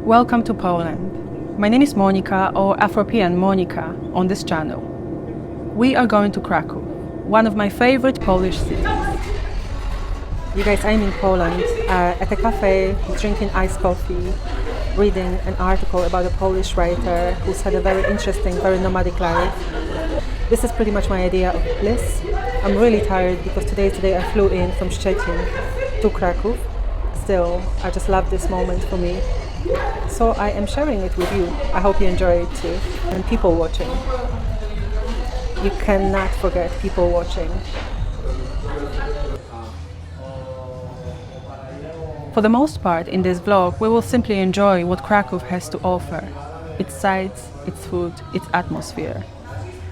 Welcome to Poland. My name is Monika, or Afropean Monika, on this channel. We are going to Kraków, one of my favorite Polish cities. You guys, I'm in Poland at a cafe, drinking iced coffee, reading an article about a Polish writer who's had a very interesting, very nomadic life. This is pretty much my idea of bliss. I'm really tired because today I flew in from Szczecin to Kraków. Still, I just love this moment for me. So I am sharing it with you. I hope you enjoy it too. And people watching. You cannot forget people watching. For the most part in this vlog, we will simply enjoy what Kraków has to offer. Its sights, its food, its atmosphere.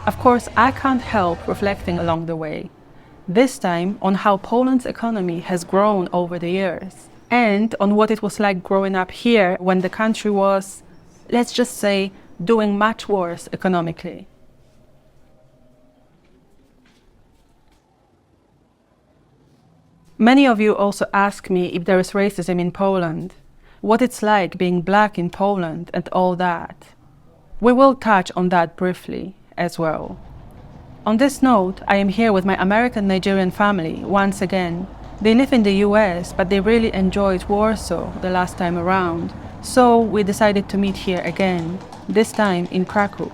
Of course, I can't help reflecting along the way. This time on how Poland's economy has grown over the years. And on what it was like growing up here when the country was, let's just say, doing much worse economically. Many of you also ask me if there is racism in Poland, what it's like being black in Poland and all that. We will touch on that briefly as well. On this note, I am here with my American Nigerian family once again. They live in the US, but they really enjoyed Warsaw the last time around, so we decided to meet here again, this time in Kraków.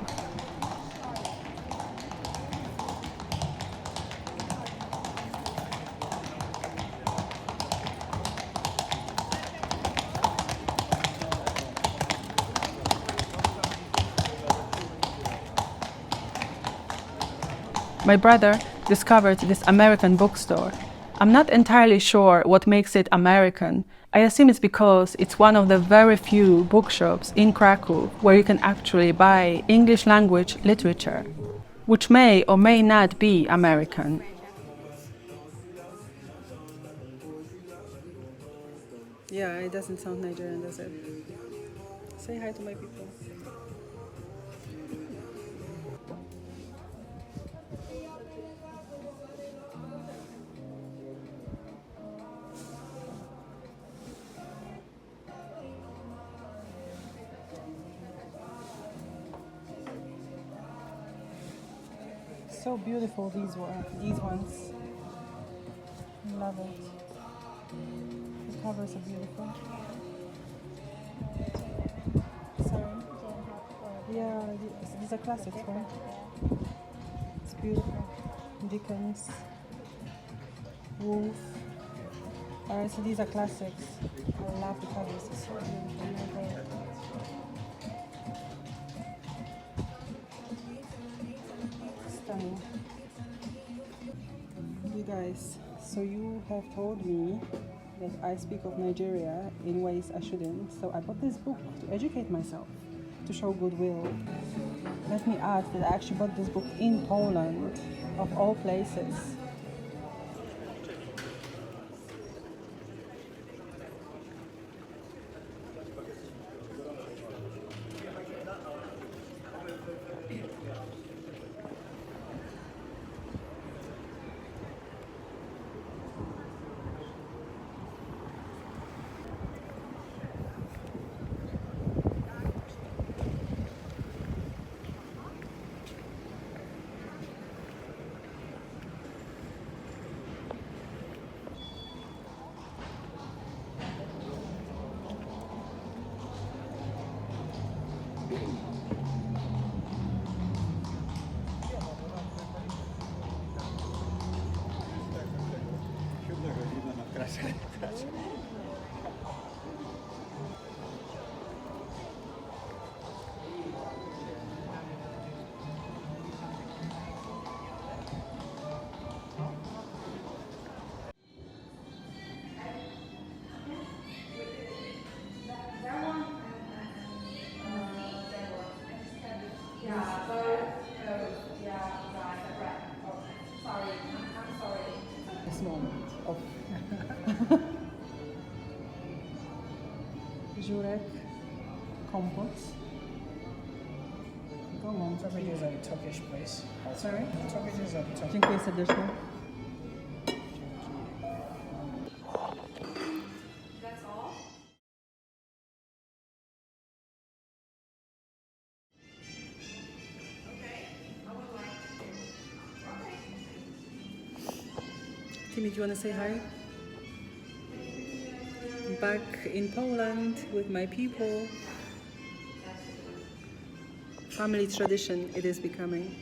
My brother discovered this American bookstore. I'm not entirely sure what makes it American. I assume it's because it's one of the very few bookshops in Kraków where you can actually buy English language literature, which may or may not be American. Yeah, it doesn't sound Nigerian, does it? Say hi to my people. So beautiful these ones. I love it. The covers are beautiful. Sorry. Yeah, these are classics, right? It's beautiful. Dickens, Wolf. Alright, so these are classics. I love the covers. It's so beautiful. Stunning. You guys, so you have told me that I speak of Nigeria in ways I shouldn't, so I bought this book to educate myself, to show goodwill. Let me add that I actually bought this book in Poland, of all places. This moment of żurek, kompot. Go on. Souvenirs is a Turkish place. Sorry? Souvenirs is a Turkish. Dziękuję serdecznie. Timmy, do you want to say hi? Back in Poland with my people. Family tradition it is becoming.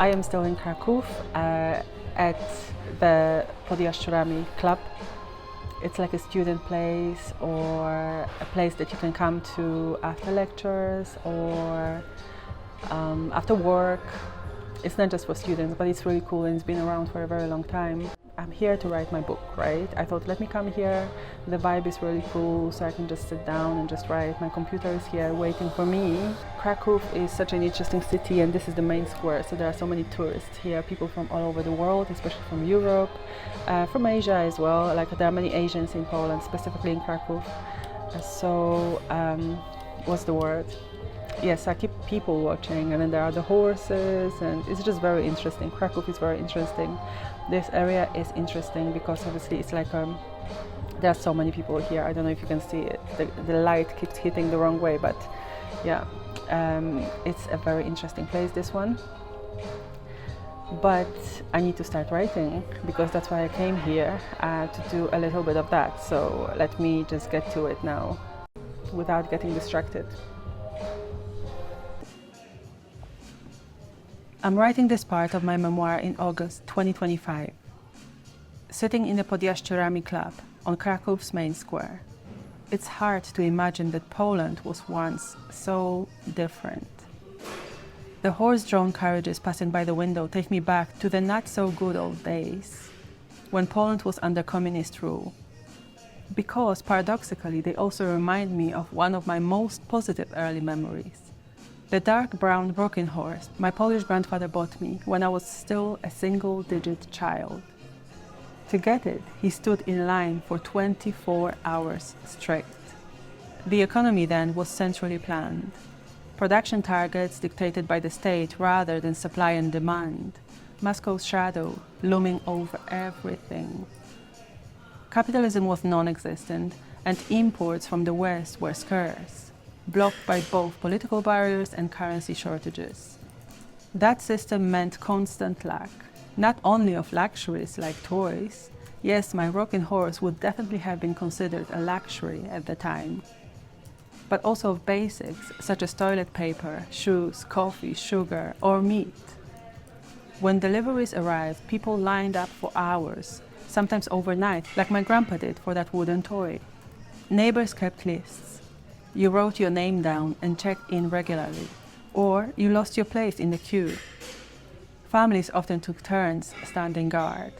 I am still in Kraków at the Podjaszczurami club. It's like a student place or a place that you can come to after lectures or after work. It's not just for students, but it's really cool and it's been around for a very long time. I'm here to write my book, right? I thought, let me come here. The vibe is really cool, so I can just sit down and just write. My computer is here waiting for me. Kraków is such an interesting city, and this is the main square, so there are so many tourists here, people from all over the world, especially from Europe, from Asia as well. Like, there are many Asians in Poland, specifically in Kraków. What's the word? Yes, I keep people watching, and then there are the horses, and it's just very interesting. Kraków is very interesting. This area is interesting because obviously it's like there are so many people here. I don't know if you can see it. The light keeps hitting the wrong way, but yeah, it's a very interesting place, this one. But I need to start writing because that's why I came here, to do a little bit of that. So let me just get to it now without getting distracted. I'm writing this part of my memoir in August 2025, sitting in the Podjaszczurami club on Krakow's main square. It's hard to imagine that Poland was once so different. The horse-drawn carriages passing by the window take me back to the not-so-good old days, when Poland was under communist rule. Because, paradoxically, they also remind me of one of my most positive early memories. The dark brown rocking horse my Polish grandfather bought me when I was still a single-digit child. To get it, he stood in line for 24 hours straight. The economy then was centrally planned. Production targets dictated by the state rather than supply and demand. Moscow's shadow looming over everything. Capitalism was non-existent, and imports from the West were scarce, blocked by both political barriers and currency shortages. That system meant constant lack, not only of luxuries like toys. Yes, my rocking horse would definitely have been considered a luxury at the time, but also of basics such as toilet paper, shoes, coffee, sugar, or meat. When deliveries arrived, people lined up for hours, sometimes overnight, like my grandpa did for that wooden toy. Neighbors kept lists. You wrote your name down and checked in regularly, or you lost your place in the queue. Families often took turns standing guard.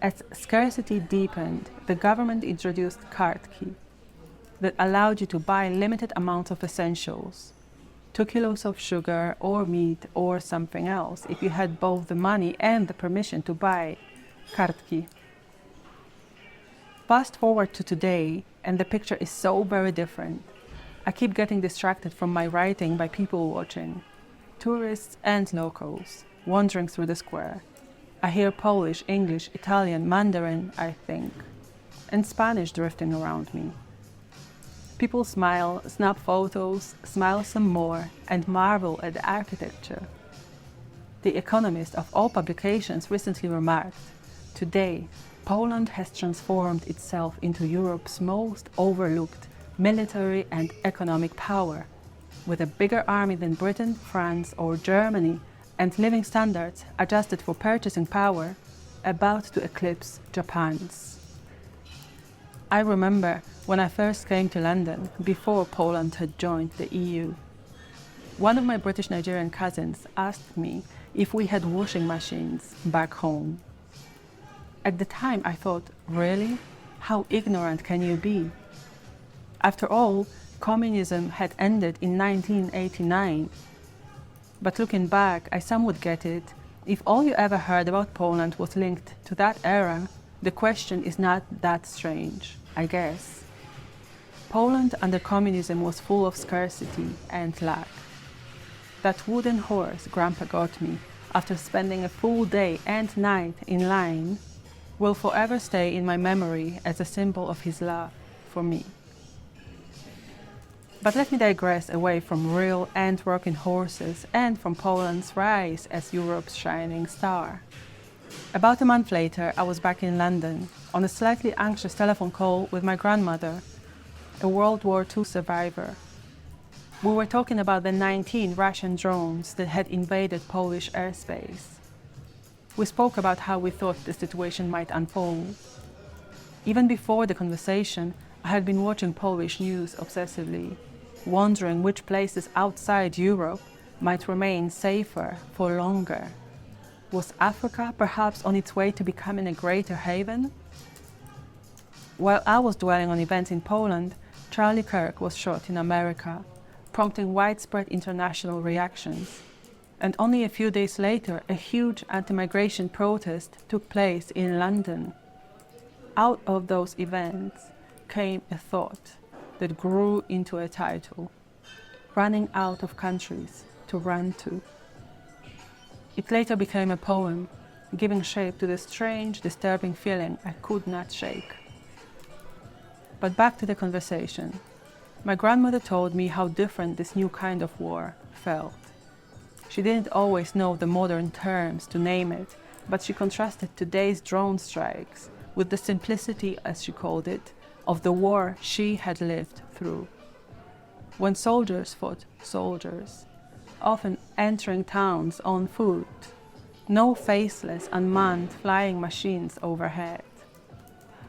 As scarcity deepened, the government introduced kartki that allowed you to buy limited amounts of essentials, 2 kilos of sugar or meat or something else, if you had both the money and the permission to buy kartki. Fast forward to today, and the picture is so very different. I keep getting distracted from my writing by people watching, tourists and locals, wandering through the square. I hear Polish, English, Italian, Mandarin, I think, and Spanish drifting around me. People smile, snap photos, smile some more, and marvel at the architecture. The Economist of all publications recently remarked, "Today, Poland has transformed itself into Europe's most overlooked military and economic power, with a bigger army than Britain, France, or Germany, and living standards adjusted for purchasing power, about to eclipse Japan's." I remember when I first came to London, before Poland had joined the EU. One of my British Nigerian cousins asked me if we had washing machines back home. At the time I thought, really? How ignorant can you be? After all, communism had ended in 1989. But looking back, I somewhat get it. If all you ever heard about Poland was linked to that era, the question is not that strange, I guess. Poland under communism was full of scarcity and lack. That wooden horse Grandpa got me after spending a full day and night in line will forever stay in my memory as a symbol of his love for me. But let me digress away from real and rocking horses and from Poland's rise as Europe's shining star. About a month later, I was back in London on a slightly anxious telephone call with my grandmother, a World War II survivor. We were talking about the 19 Russian drones that had invaded Polish airspace. We spoke about how we thought the situation might unfold. Even before the conversation, I had been watching Polish news obsessively, wondering which places outside Europe might remain safer for longer. Was Africa perhaps on its way to becoming a greater haven? While I was dwelling on events in Poland, Charlie Kirk was shot in America, prompting widespread international reactions. And only a few days later, a huge anti-migration protest took place in London. Out of those events came a thought that grew into a title: Running Out of Countries to Run To. It later became a poem, giving shape to the strange, disturbing feeling I could not shake. But back to the conversation. My grandmother told me how different this new kind of war felt. She didn't always know the modern terms to name it, but she contrasted today's drone strikes with the simplicity, as she called it, of the war she had lived through. When soldiers fought soldiers, often entering towns on foot, no faceless, unmanned flying machines overhead.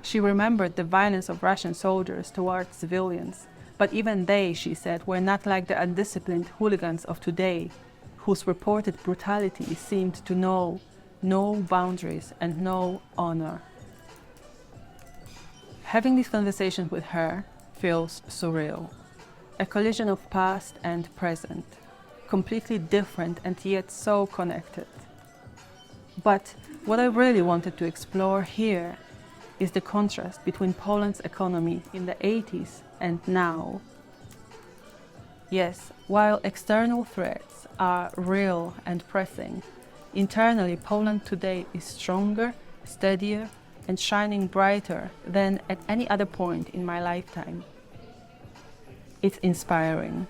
She remembered the violence of Russian soldiers towards civilians, but even they, she said, were not like the undisciplined hooligans of today, whose reported brutality seemed to know no boundaries and no honor. Having these conversations with her feels surreal. A collision of past and present, completely different and yet so connected. But what I really wanted to explore here is the contrast between Poland's economy in the 80s and now. Yes, while external threats are real and pressing, Internally, Poland today is stronger, steadier, and shining brighter than at any other point in my lifetime. It's inspiring.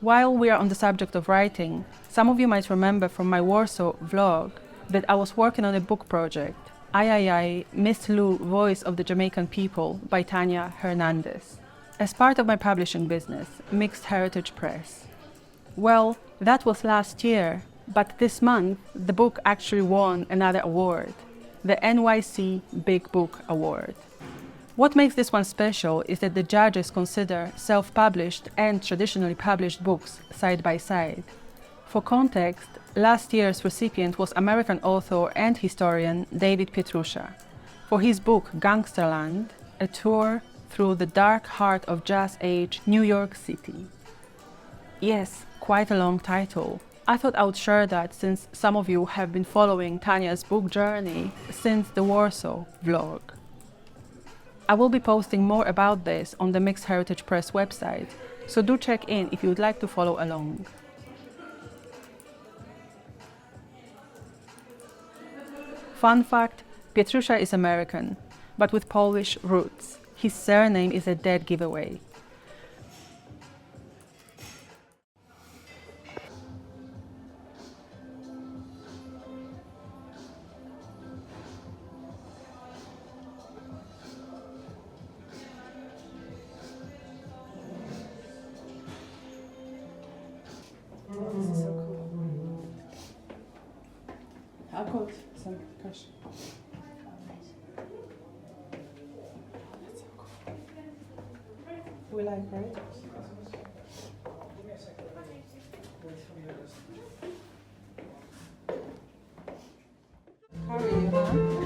While we are on the subject of writing, some of you might remember from my Warsaw vlog that I was working on a book project, I, Miss Lou, Voice of the Jamaican People by Tanya Hernandez, as part of my publishing business, Mixed Heritage Press. Well, that was last year, but this month the book actually won another award, the NYC Big Book Award. What makes this one special is that the judges consider self-published and traditionally published books side by side. For context, last year's recipient was American author and historian David Pietrusza for his book Gangsterland, a tour through the dark heart of Jazz Age New York City. Yes, quite a long title. I thought I would share that since some of you have been following Tanya's book journey since the Warsaw vlog. I will be posting more about this on the Mixed Heritage Press website, so do check in if you would like to follow along. Fun fact, Pietrusza is American, but with Polish roots. His surname is a dead giveaway. This is so cool. I'll put some cushion. That's so cool. We like, right? How are you, huh?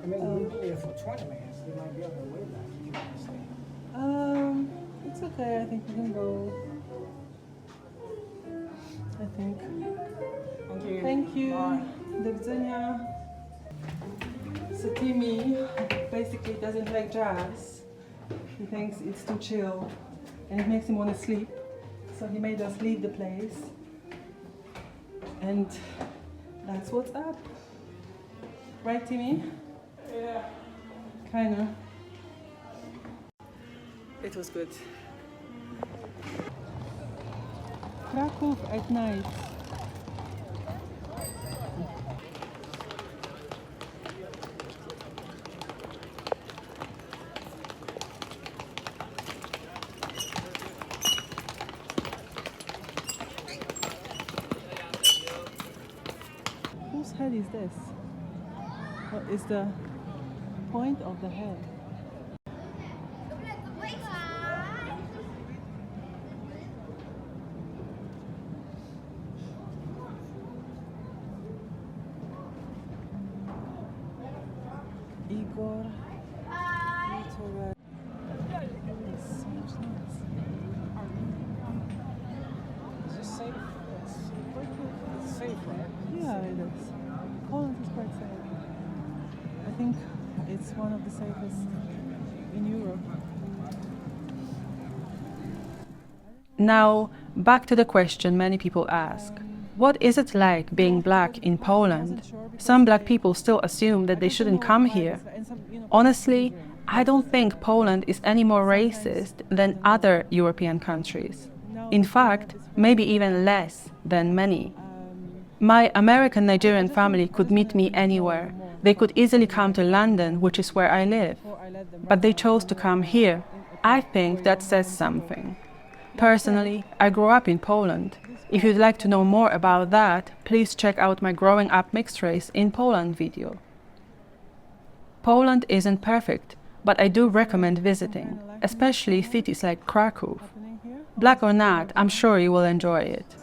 I mean, we'll be here for 20 minutes. We might be able to wait that if you want to stay. It's okay, I think we can go. I think. Thank you. Thank you. Bye. Do widzenia. So Timmy basically doesn't like jazz. He thinks it's too chill and it makes him want to sleep. So he made us leave the place. And that's what's up. Right, Timmy? Yeah. Kinda. It was good. Kraków at night. Whose head is this? What is the point of the head? Igor. Is this safe? It's safe, right? Yeah, it is. Poland is quite safe. I think it's one of the safest in Europe. Now, back to the question many people ask. What is it like being black in Poland? Some black people still assume that they shouldn't come here. Honestly, I don't think Poland is any more racist than other European countries. In fact, maybe even less than many. My American Nigerian family could meet me anywhere. They could easily come to London, which is where I live. But they chose to come here. I think that says something. Personally, I grew up in Poland. If you'd like to know more about that, please check out my Growing Up Mixed Race in Poland video. Poland isn't perfect, but I do recommend visiting, especially cities like Kraków. Black or not, I'm sure you will enjoy it.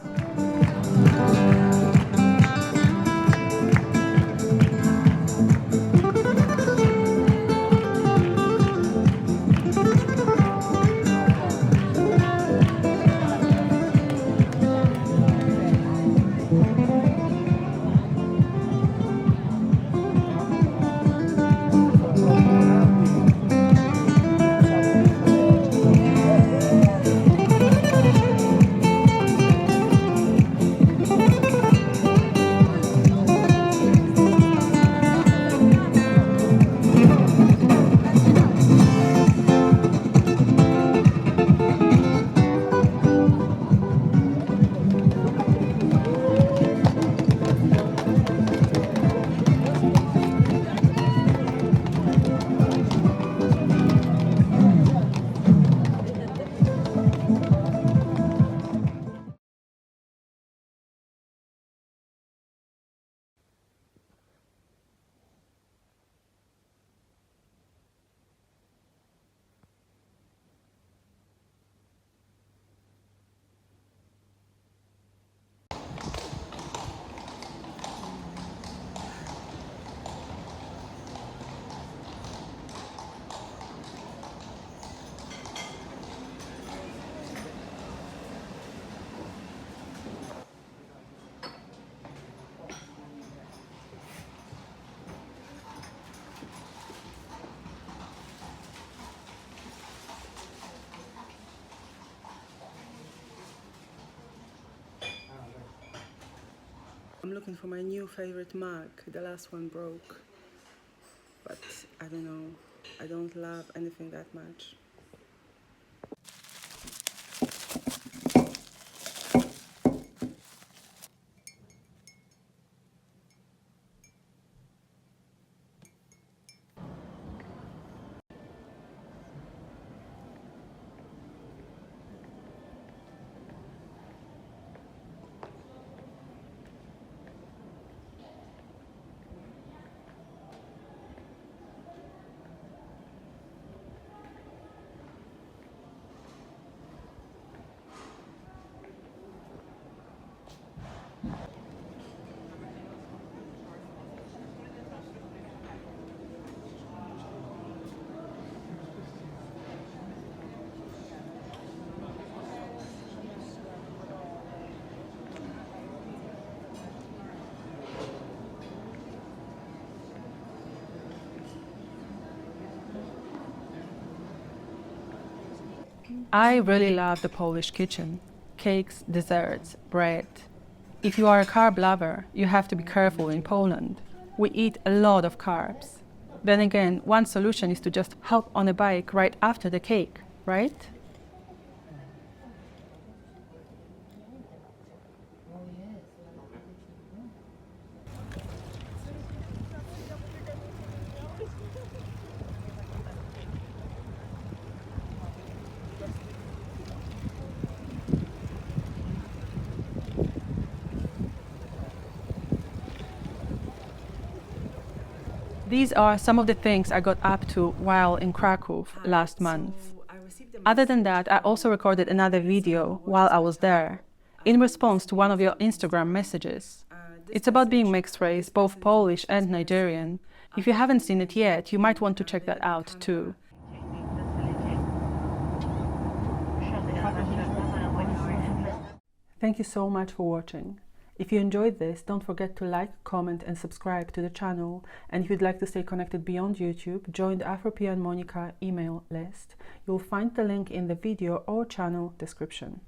I'm looking for my new favorite mug. The last one broke. But I don't know. I don't love anything that much. I really love the Polish kitchen. Cakes, desserts, bread. If you are a carb lover, you have to be careful in Poland. We eat a lot of carbs. Then again, one solution is to just hop on a bike right after the cake, right? These are some of the things I got up to while in Kraków last month. Other than that, I also recorded another video while I was there, in response to one of your Instagram messages. It's about being mixed race, both Polish and Nigerian. If you haven't seen it yet, you might want to check that out too. Thank you so much for watching. If you enjoyed this, don't forget to like, comment and subscribe to the channel. And if you'd like to stay connected beyond YouTube, join the Afropean Monika email list. You'll find the link in the video or channel description.